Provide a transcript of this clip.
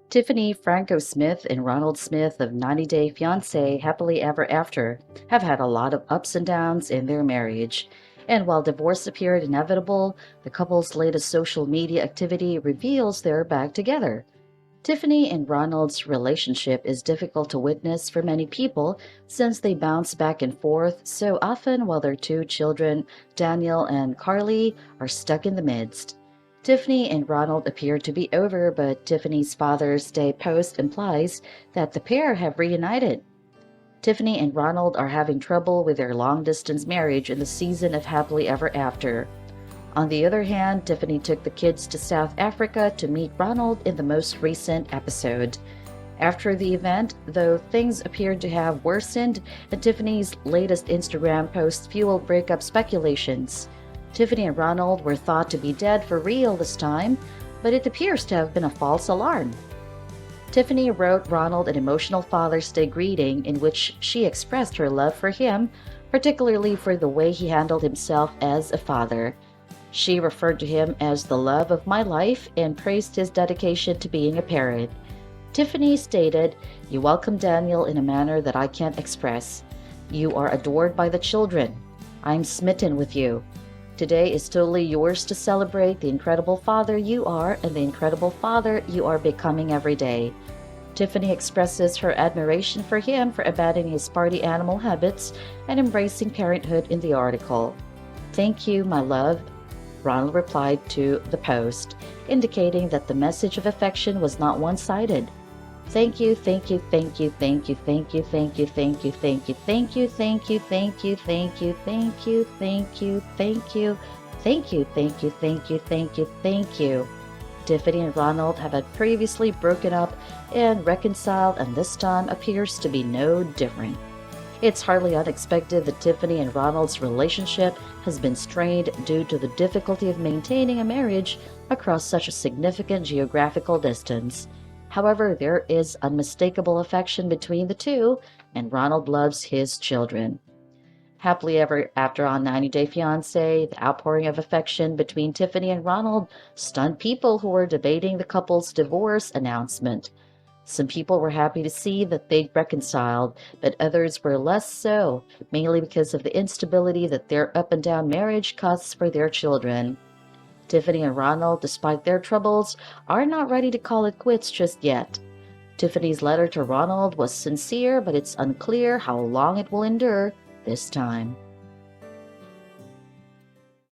Tiffany Franco Smith and Ronald Smith of 90 Day Fiance Happily Ever After have had a lot of ups and downs in their marriage. And while divorce appeared inevitable, the couple's latest social media activity reveals they're back together. Tiffany and Ronald's relationship is difficult to witness for many people since they bounce back and forth so often while their two children, Daniel and Carly, are stuck in the midst. Tiffany and Ronald appear to be over, but Tiffany's Father's Day post implies that the pair have reunited. Tiffany and Ronald are having trouble with their long distance marriage in the season of Happily Ever After. On the other hand, Tiffany took the kids to South Africa to meet Ronald in the most recent episode. After the event, though things appeared to have worsened, and Tiffany's latest Instagram post fueled breakup speculations. Tiffany and Ronald were thought to be dead for real this time, but it appears to have been a false alarm. Tiffany wrote Ronald an emotional Father's Day greeting in which she expressed her love for him, particularly for the way he handled himself as a father. She referred to him as the love of my life and praised his dedication to being a parent. Tiffany stated, "You welcome Daniel in a manner that I can't express. You are adored by the children. I'm smitten with you. Today is totally yours to celebrate the incredible father you are and the incredible father you are becoming every day." Tiffany expresses her admiration for him for abandoning his party animal habits and embracing parenthood in the article. "Thank you, my love," Ronald replied to the post, indicating that the message of affection was not one-sided. "Thank you, thank you, thank you, thank you, thank you, thank you, thank you, thank you, thank you, thank you, thank you, thank you, thank you, thank you, thank you, thank you, thank you, thank you, thank you, thank you." Tiffany and Ronald have had previously broken up and reconciled, and this time appears to be no different. It's hardly unexpected that Tiffany and Ronald's relationship has been strained due to the difficulty of maintaining a marriage across such a significant geographical distance. However, there is unmistakable affection between the two, and Ronald loves his children. Happily ever after on 90 Day Fiancé, the outpouring of affection between Tiffany and Ronald stunned people who were debating the couple's divorce announcement. Some people were happy to see that they'd reconciled, but others were less so, mainly because of the instability that their up and down marriage causes for their children. Tiffany and Ronald, despite their troubles, are not ready to call it quits just yet. Tiffany's letter to Ronald was sincere, but it's unclear how long it will endure this time.